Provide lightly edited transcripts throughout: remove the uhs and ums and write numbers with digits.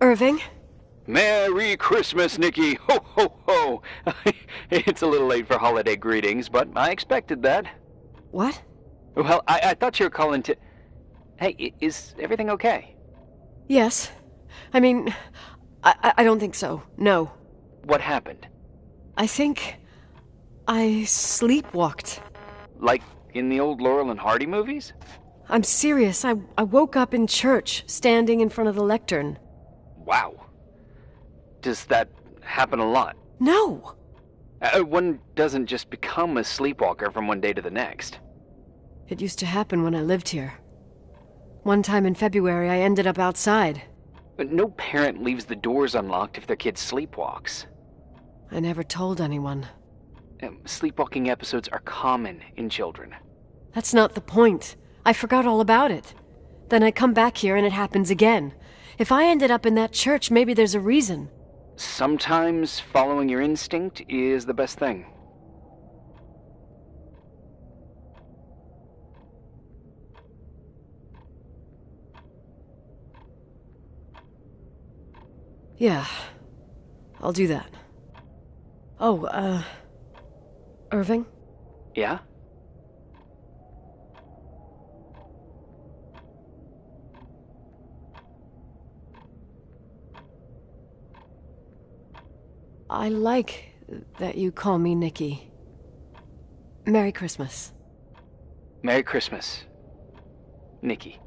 Irving? Merry Christmas, Nikki! Ho, ho, ho! It's a little late for holiday greetings, but I expected that. What? Well, I thought you were calling to... Hey, is everything okay? Yes. I mean, I don't think so. No. What happened? I think I sleepwalked. Like in the old Laurel and Hardy movies? I'm serious. I woke up in church, standing in front of the lectern. Wow. Does that happen a lot? No! One doesn't just become a sleepwalker from one day to the next. It used to happen when I lived here. One time in February, I ended up outside. But no parent leaves the doors unlocked if their kid sleepwalks. I never told anyone. Sleepwalking episodes are common in children. That's not the point. I forgot all about it. Then I come back here and it happens again. If I ended up in that church, maybe there's a reason. Sometimes following your instinct is the best thing. Yeah, I'll do that. Oh, Irving? Yeah? I like that you call me Nikki. Merry Christmas. Merry Christmas, Nikki.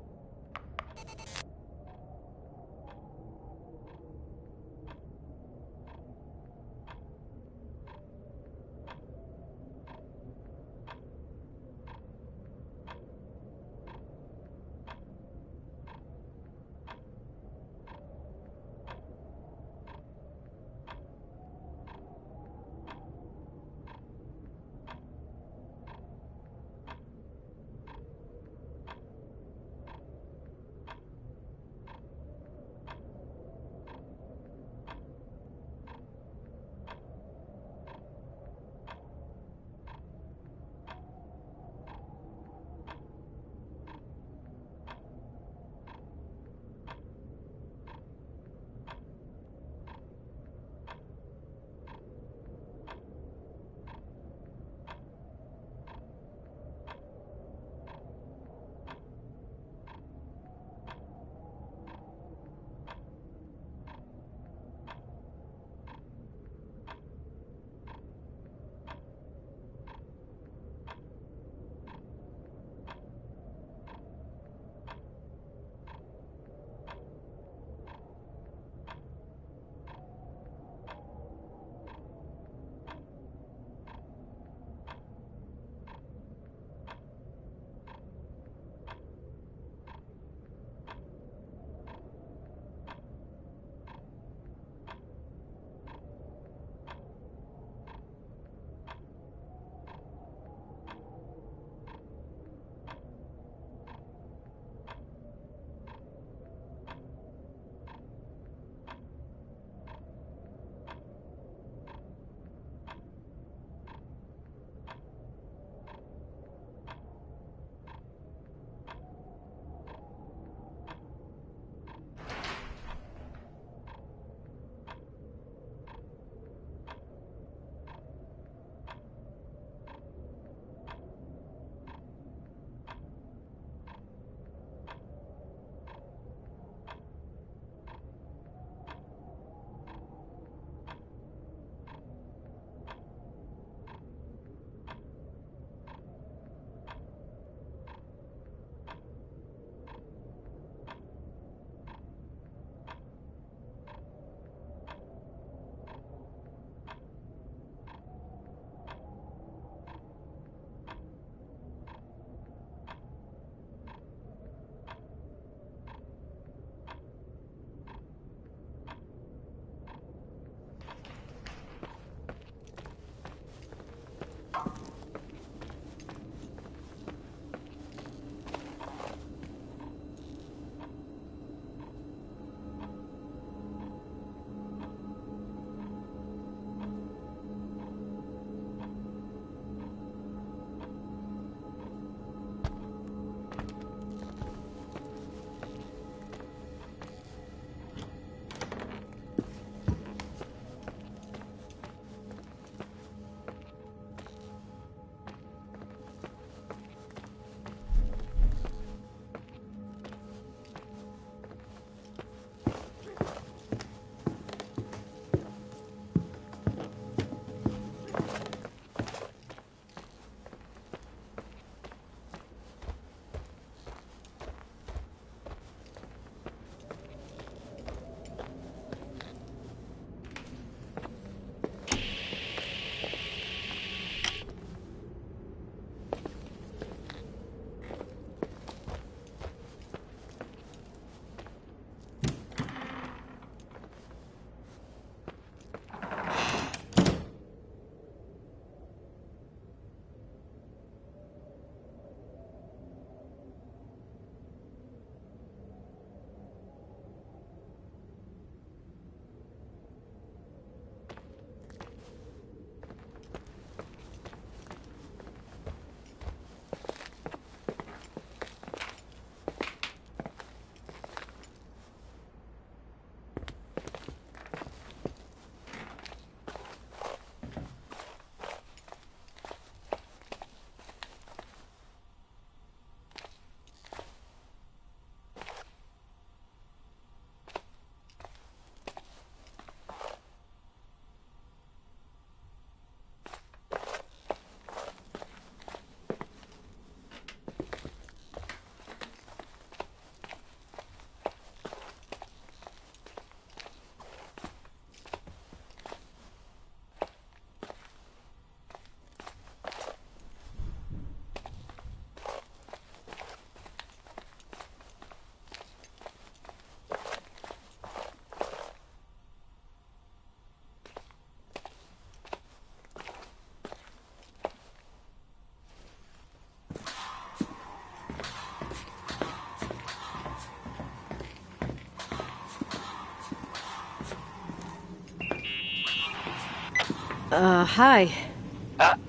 Hi.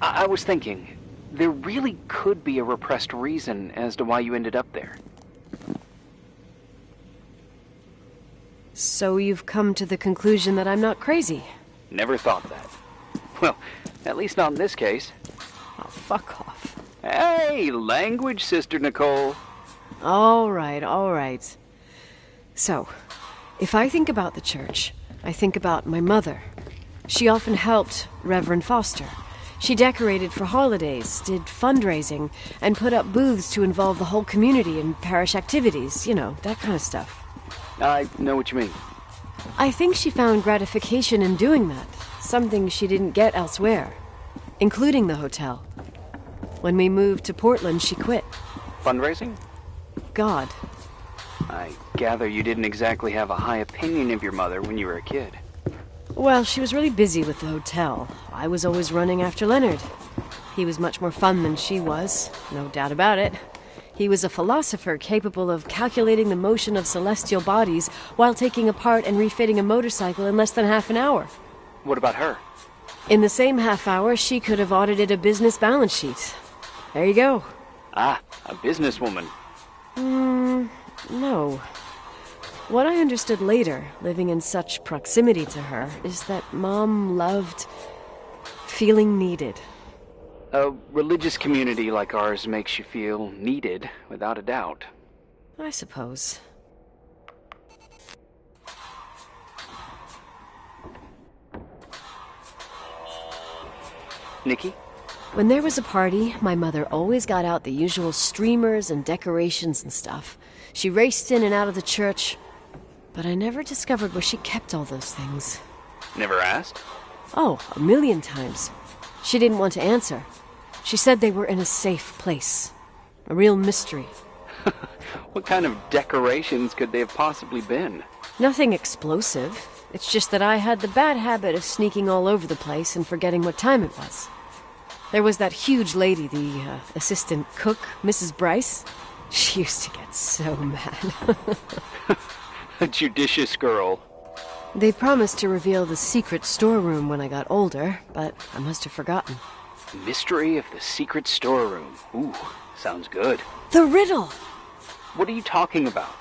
I was thinking, there really could be a repressed reason as to why you ended up there. So you've come to the conclusion that I'm not crazy? Never thought that. Well, at least not in this case. Oh, fuck off. Hey, language, Sister Nicole. All right. So, if I think about the church, I think about my mother. She often helped Reverend Foster. She decorated for holidays, did fundraising, and put up booths to involve the whole community in parish activities, that kind of stuff. I know what you mean. I think she found gratification in doing that, something she didn't get elsewhere, including the hotel. When we moved to Portland, she quit. Fundraising? God. I gather you didn't exactly have a high opinion of your mother when you were a kid. Well, she was really busy with the hotel. I was always running after Leonard. He was much more fun than she was, no doubt about it. He was a philosopher capable of calculating the motion of celestial bodies while taking apart and refitting a motorcycle in less than half an hour. What about her? In the same half hour, she could have audited a business balance sheet. There you go. Ah, a businesswoman. No. What I understood later, living in such proximity to her, is that Mom loved feeling needed. A religious community like ours makes you feel needed, without a doubt. I suppose. Nikki? When there was a party, my mother always got out the usual streamers and decorations and stuff. She raced in and out of the church, but I never discovered where she kept all those things. Never asked? Oh, 1,000,000 times. She didn't want to answer. She said they were in a safe place. A real mystery. What kind of decorations could they have possibly been? Nothing explosive. It's just that I had the bad habit of sneaking all over the place and forgetting what time it was. There was that huge lady, the assistant cook, Mrs. Bryce. She used to get so mad. A judicious girl. They promised to reveal the secret storeroom when I got older, but I must have forgotten. Mystery of the secret storeroom. Ooh, sounds good. The riddle! What are you talking about?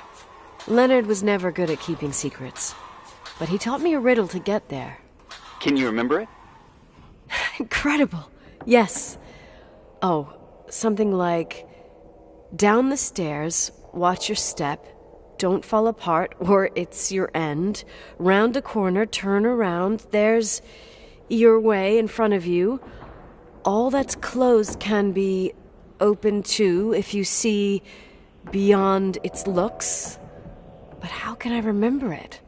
Leonard was never good at keeping secrets, but he taught me a riddle to get there. Can you remember it? Incredible. Yes. Oh, something like, down the stairs, watch your step, don't fall apart or it's your end, round a corner, turn around, there's your way in front of you. All that's closed can be open too if you see beyond its looks. But how can I remember it?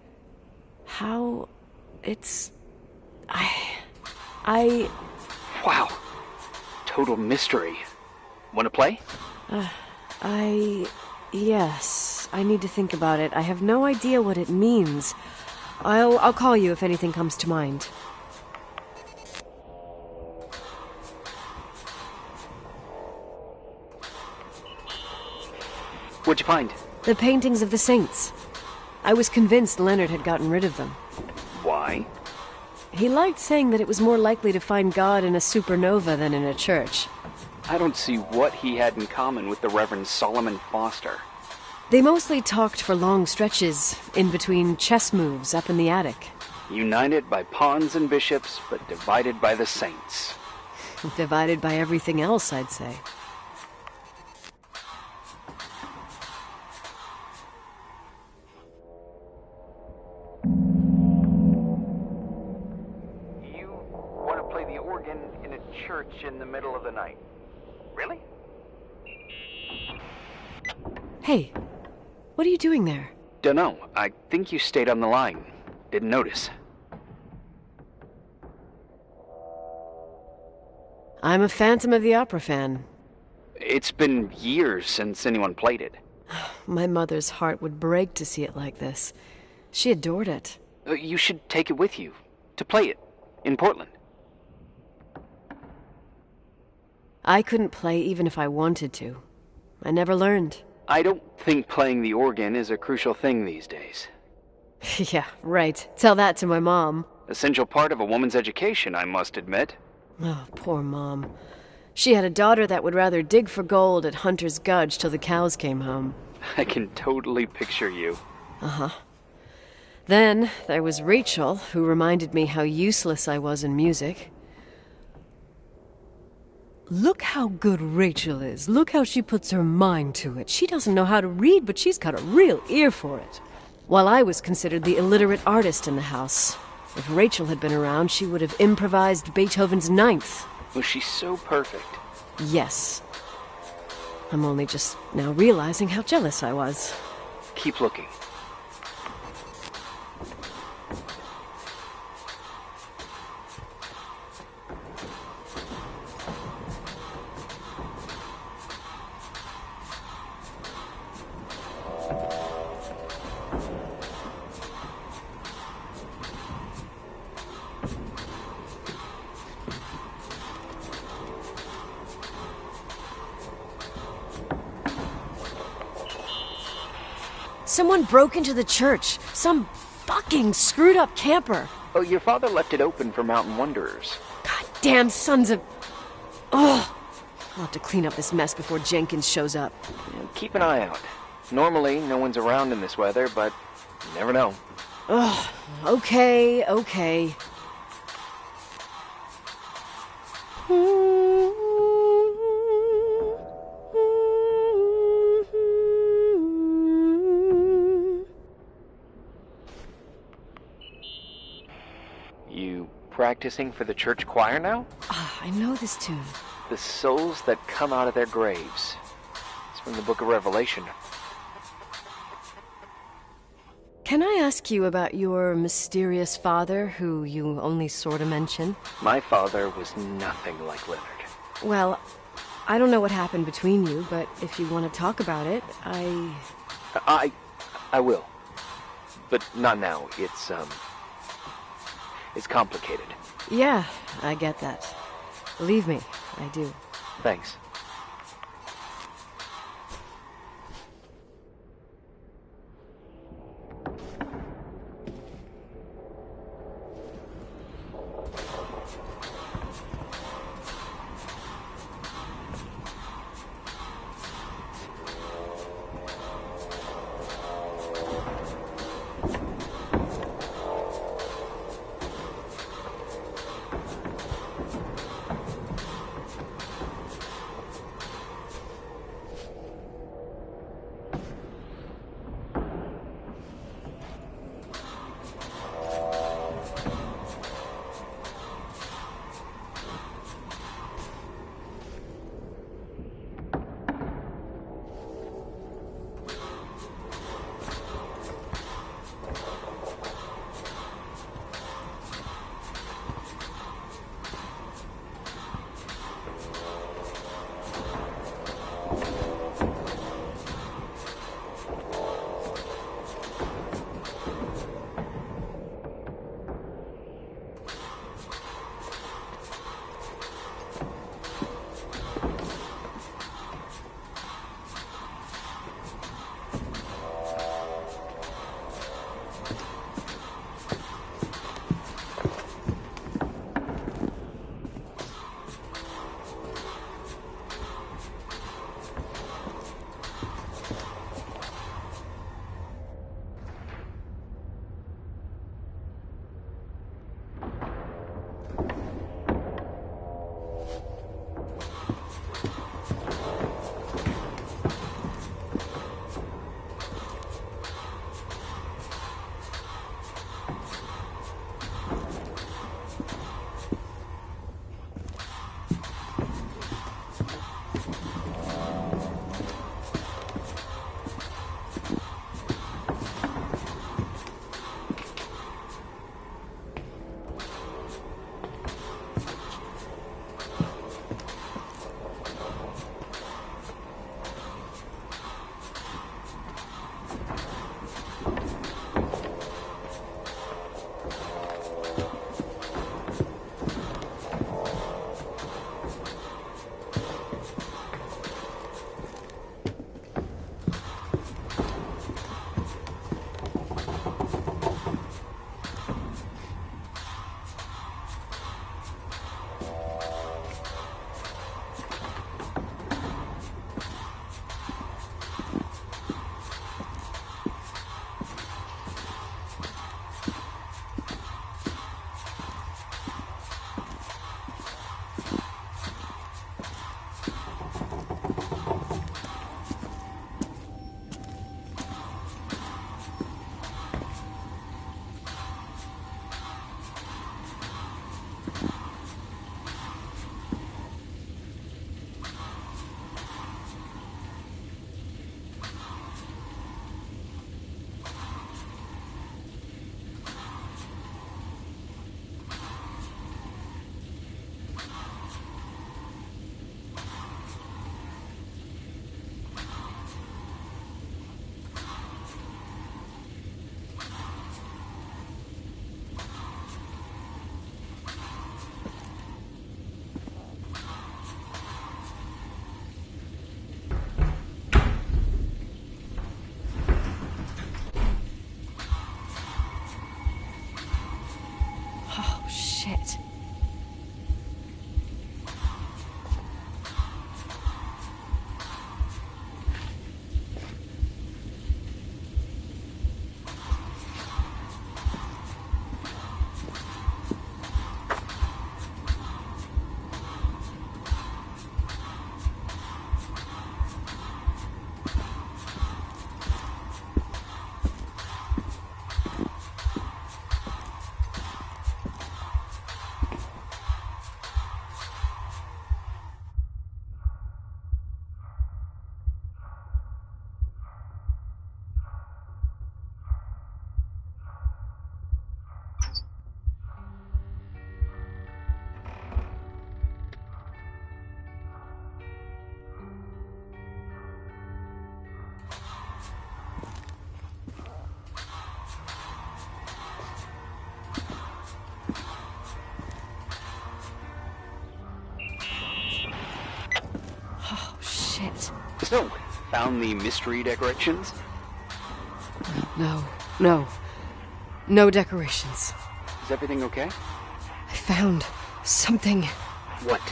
How it's... I... Wow. Total mystery. Want to play? Yes. I need to think about it. I have no idea what it means. I'll call you if anything comes to mind. What'd you find? The paintings of the saints. I was convinced Leonard had gotten rid of them. Why? He liked saying that it was more likely to find God in a supernova than in a church. I don't see what he had in common with the Reverend Solomon Foster. They mostly talked for long stretches in between chess moves up in the attic. United by pawns and bishops, but divided by the saints. Divided by everything else, I'd say. You want to play the organ in a church in the middle of the night? Really? Hey, what are you doing there? Dunno. I think you stayed on the line. Didn't notice. I'm a Phantom of the Opera fan. It's been years since anyone played it. My mother's heart would break to see it like this. She adored it. You should take it with you. To play it. In Portland. I couldn't play even if I wanted to. I never learned. I don't think playing the organ is a crucial thing these days. Yeah, right. Tell that to my mom. Essential part of a woman's education, I must admit. Oh, poor Mom. She had a daughter that would rather dig for gold at Hunter's Gulch till the cows came home. I can totally picture you. Uh-huh. Then there was Rachel, who reminded me how useless I was in music. Look how good Rachel is. Look how she puts her mind to it. She doesn't know how to read, but she's got a real ear for it. While I was considered the illiterate artist in the house. If Rachel had been around, she would have improvised Beethoven's Ninth. Was she so perfect? Yes. I'm only just now realizing how jealous I was. Keep looking. Someone broke into the church. Some fucking screwed up camper. Oh, your father left it open for mountain wanderers. Goddamn sons of... Ugh. I'll have to clean up this mess before Jenkins shows up. Yeah, keep an eye out. Normally, no one's around in this weather, but you never know. Ugh. Okay. You practicing for the church choir now? I know this tune. The souls that come out of their graves. It's from the book of Revelation. Can I ask you about your mysterious father, who you only sort of mention? My father was nothing like Leonard. Well, I don't know what happened between you, but if you want to talk about it, I will. But not now. It's complicated. Yeah, I get that. Believe me, I do. Thanks. So, found the mystery decorations? No. No decorations. Is everything okay? I found something. What?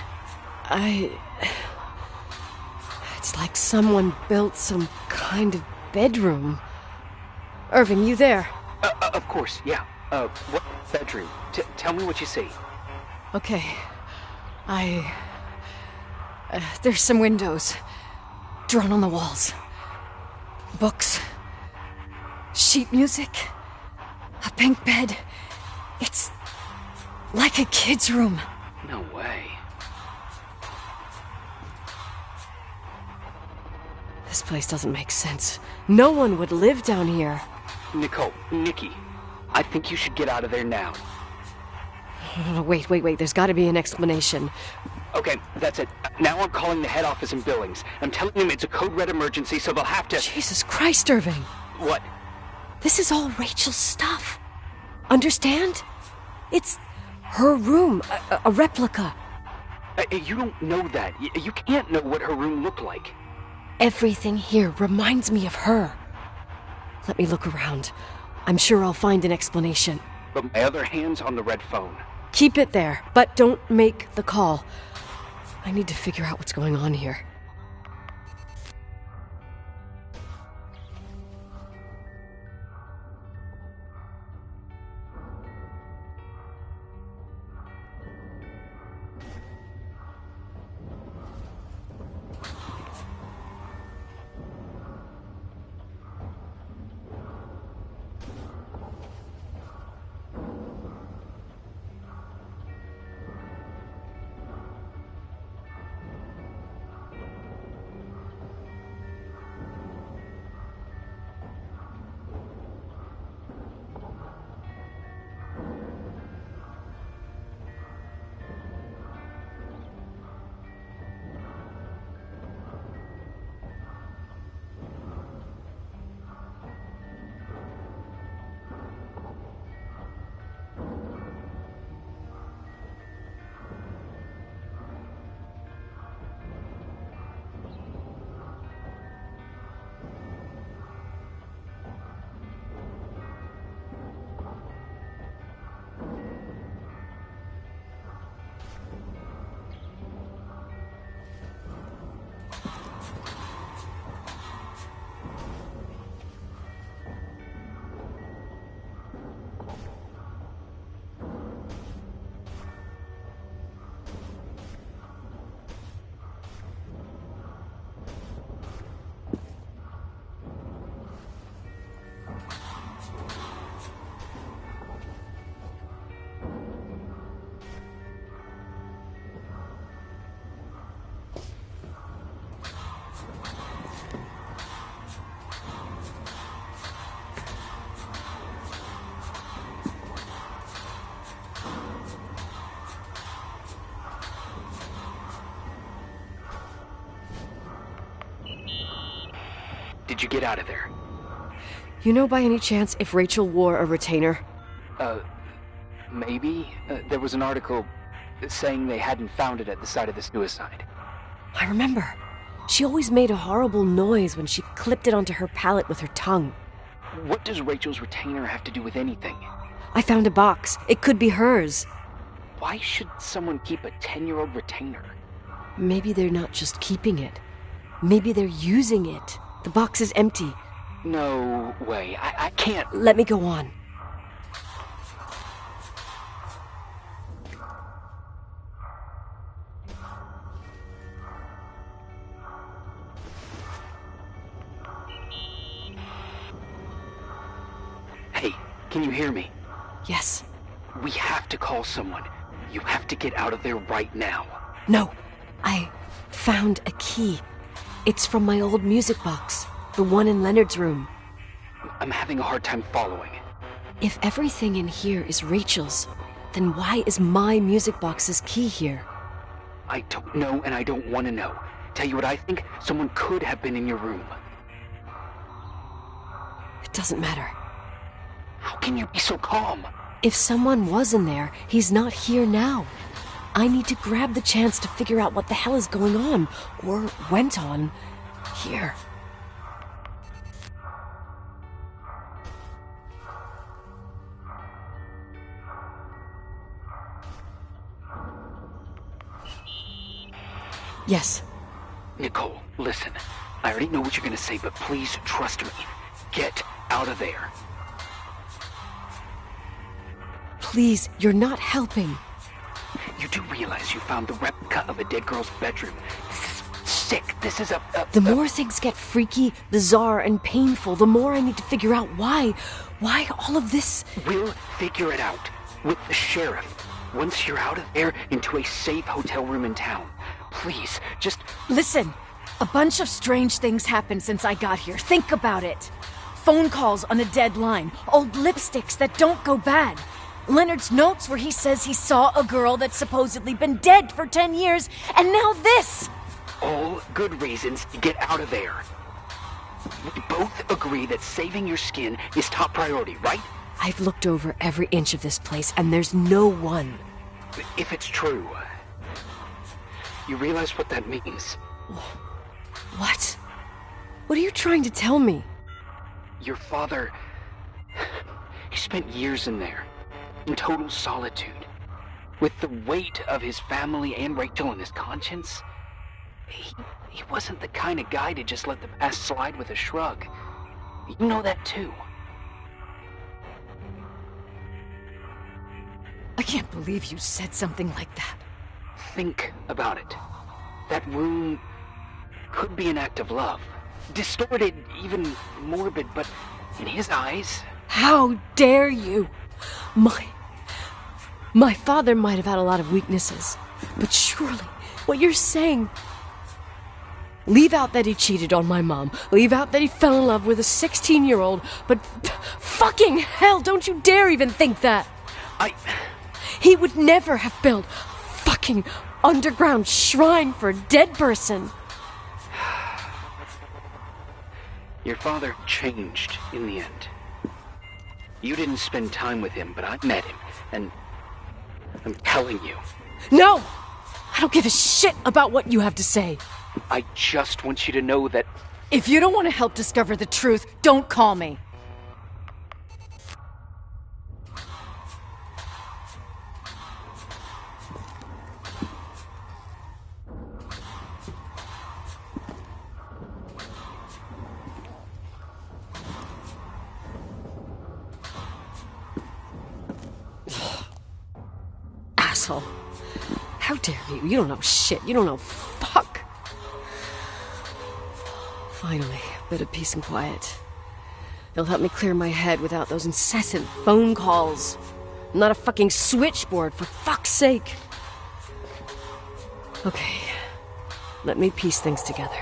It's like someone built some kind of bedroom. Irving, you there? Of course, yeah. What bedroom? Tell me what you see. Okay. There's some windows drawn on the walls. Books. Sheet music. A pink bed. It's like a kid's room. No way. This place doesn't make sense. No one would live down here. Nikki, I think you should get out of there now. Wait. There's got to be an explanation. Okay, that's it. Now I'm calling the head office in Billings. I'm telling them it's a code red emergency, so they'll have to... Jesus Christ, Irving. What? This is all Rachel's stuff. Understand? It's her room, a replica. You don't know that. You can't know what her room looked like. Everything here reminds me of her. Let me look around. I'm sure I'll find an explanation. But my other hand's on the red phone. Keep it there, but don't make the call. I need to figure out what's going on here. Did you get out of there? You know by any chance if Rachel wore a retainer? Maybe. There was an article saying they hadn't found it at the site of the suicide. I remember. She always made a horrible noise when she clipped it onto her palate with her tongue. What does Rachel's retainer have to do with anything? I found a box. It could be hers. Why should someone keep a 10-year-old retainer? Maybe they're not just keeping it. Maybe they're using it. The box is empty. No way. I can't... Let me go on. Hey, can you hear me? Yes. We have to call someone. You have to get out of there right now. No. I found a key. It's from my old music box. The one in Leonard's room. I'm having a hard time following. If everything in here is Rachel's, then why is my music box's key here? I don't know and I don't want to know. Tell you what I think? Someone could have been in your room. It doesn't matter. How can you be so calm? If someone was in there, he's not here now. I need to grab the chance to figure out what the hell is going on, or went on. Here. Yes. Nicole, listen. I already know what you're gonna say, but please trust me. Get out of there. Please, you're not helping. You do realize you found the replica of a dead girl's bedroom. This is sick. This is The more things get freaky, bizarre, and painful, the more I need to figure out why. Why all of this? We'll figure it out. With the sheriff. Once you're out of there, into a safe hotel room in town. Please, just... Listen, a bunch of strange things happened since I got here. Think about it. Phone calls on a dead line. Old lipsticks that don't go bad. Leonard's notes where he says he saw a girl that's supposedly been dead for 10 years, and now this! All good reasons to get out of there. We both agree that saving your skin is top priority, right? I've looked over every inch of this place, and there's no one. If it's true, you realize what that means. What? What are you trying to tell me? Your father... he spent years in there, in total solitude. With the weight of his family and Rachel on his conscience. He wasn't the kind of guy to just let the past slide with a shrug. You know that too. I can't believe you said something like that. Think about it. That room could be an act of love. Distorted, even morbid, but in his eyes... How dare you? My father might have had a lot of weaknesses, but surely what you're saying... Leave out that he cheated on my mom. Leave out that he fell in love with a 16-year-old, but fucking hell, don't you dare even think that! He would never have built fucking underground shrine for a dead person. Your father changed in the end. You didn't spend time with him, but I met him, and I'm telling you. No! I don't give a shit about what you have to say. I just want you to know that... If you don't want to help discover the truth, don't call me. Asshole. How dare you? You don't know shit. You don't know fuck. Finally, a bit of peace and quiet. It'll help me clear my head without those incessant phone calls. I'm not a fucking switchboard, for fuck's sake. Okay, let me piece things together.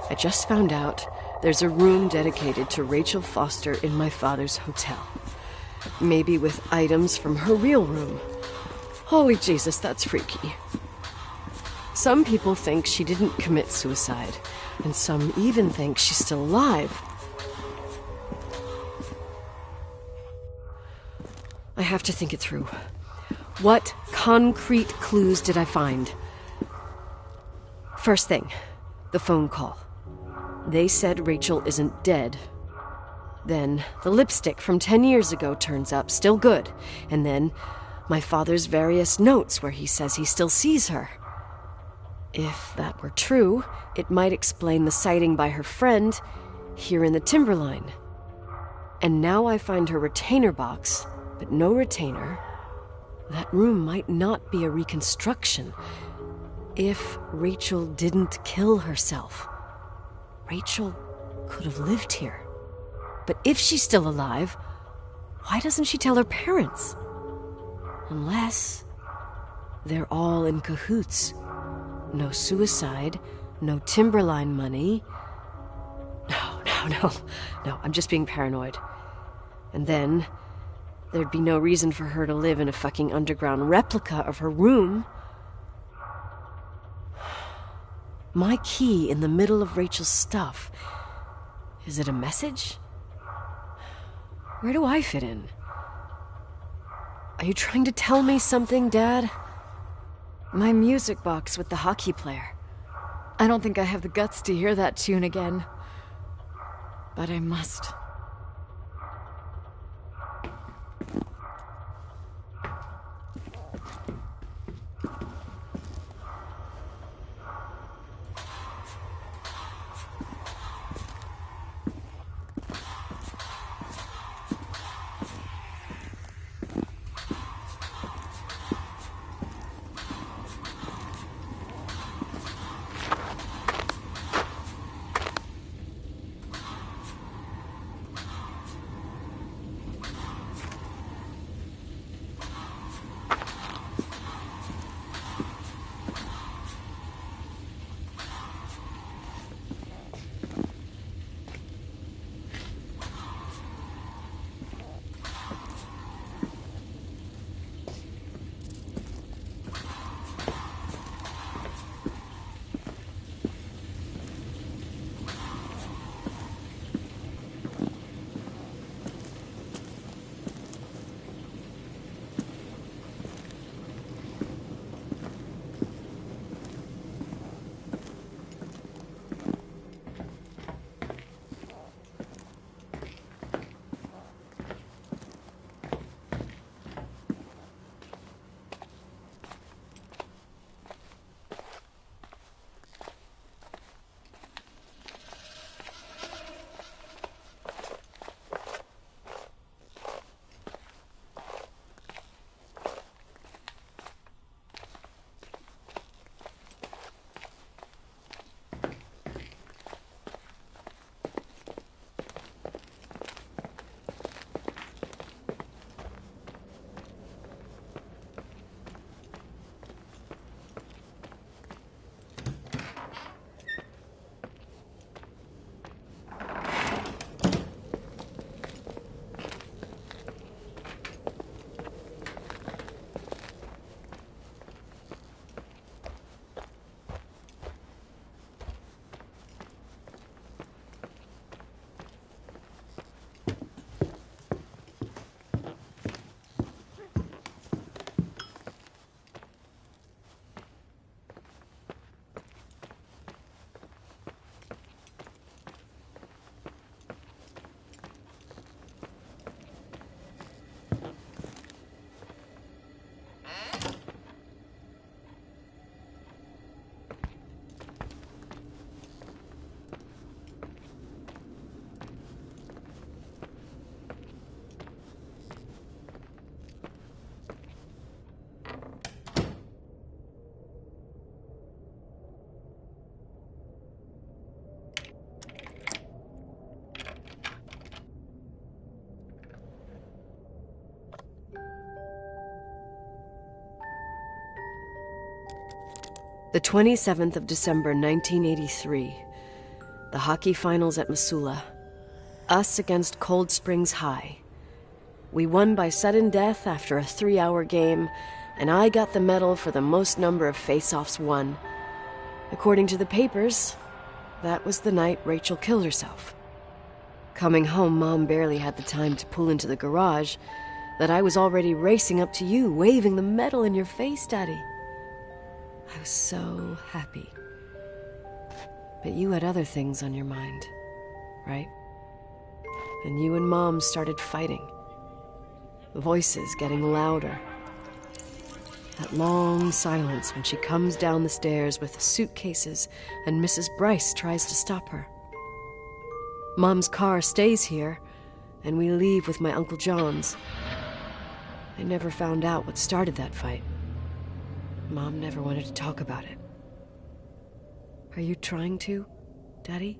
I just found out there's a room dedicated to Rachel Foster in my father's hotel. Maybe with items from her real room. Holy Jesus, that's freaky. Some people think she didn't commit suicide, and some even think she's still alive. I have to think it through. What concrete clues did I find? First thing, the phone call. They said Rachel isn't dead. Then the lipstick from 10 years ago turns up, still good. And then my father's various notes where he says he still sees her. If that were true, it might explain the sighting by her friend here in the Timberline. And now I find her retainer box, but no retainer. That room might not be a reconstruction. If Rachel didn't kill herself, Rachel could have lived here. But if she's still alive, why doesn't she tell her parents? Unless they're all in cahoots. No suicide, no Timberline money. No, I'm just being paranoid. And then there'd be no reason for her to live in a fucking underground replica of her room. My key in the middle of Rachel's stuff. Is it a message? Where do I fit in? Are you trying to tell me something, Dad? My music box with the hockey player. I don't think I have the guts to hear that tune again. But I must. The 27th of December, 1983. The hockey finals at Missoula. Us against Cold Springs High. We won by sudden death after a 3-hour game, and I got the medal for the most number of face-offs won. According to the papers, that was the night Rachel killed herself. Coming home, Mom barely had the time to pull into the garage that I was already racing up to you, waving the medal in your face, Daddy. I was so happy. But you had other things on your mind, right? And you and Mom started fighting. The voices getting louder. That long silence when she comes down the stairs with the suitcases and Mrs. Bryce tries to stop her. Mom's car stays here, and we leave with my Uncle John's. I never found out what started that fight. Mom never wanted to talk about it. Are you trying to, Daddy?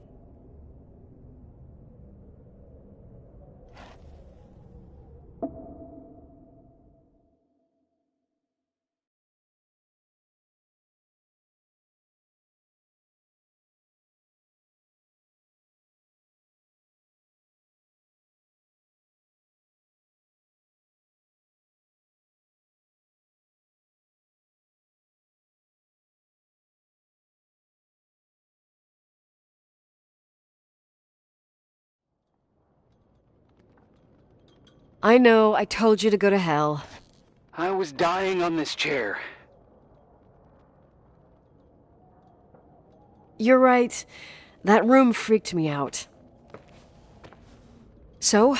I know, I told you to go to hell. I was dying on this chair. You're right. That room freaked me out. So,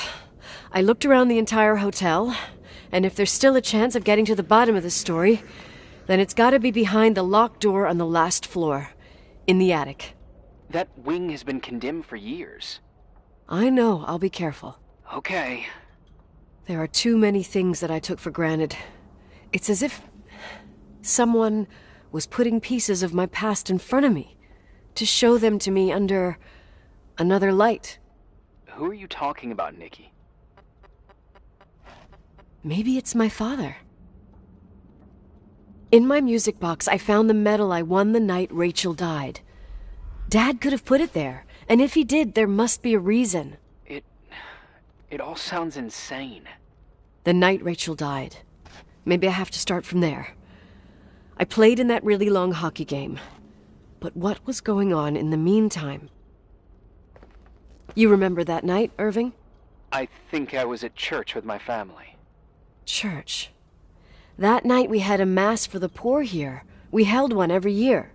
I looked around the entire hotel, and if there's still a chance of getting to the bottom of the story, then it's gotta be behind the locked door on the last floor, in the attic. That wing has been condemned for years. I know, I'll be careful. Okay. There are too many things that I took for granted. It's as if someone was putting pieces of my past in front of me to show them to me under another light. Who are you talking about, Nikki? Maybe it's my father. In my music box, I found the medal I won the night Rachel died. Dad could have put it there, and if he did, there must be a reason. It all sounds insane. The night Rachel died. Maybe I have to start from there. I played in that really long hockey game. But what was going on in the meantime? You remember that night, Irving? I think I was at church with my family. Church. That night we had a mass for the poor here. We held one every year.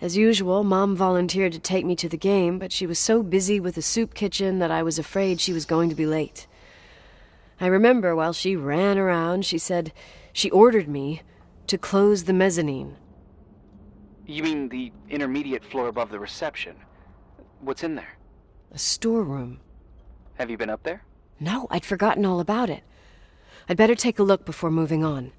As usual, Mom volunteered to take me to the game, but she was so busy with the soup kitchen that I was afraid she was going to be late. I remember while she ran around, she said she ordered me to close the mezzanine. You mean the intermediate floor above the reception? What's in there? A storeroom. Have you been up there? No, I'd forgotten all about it. I'd better take a look before moving on.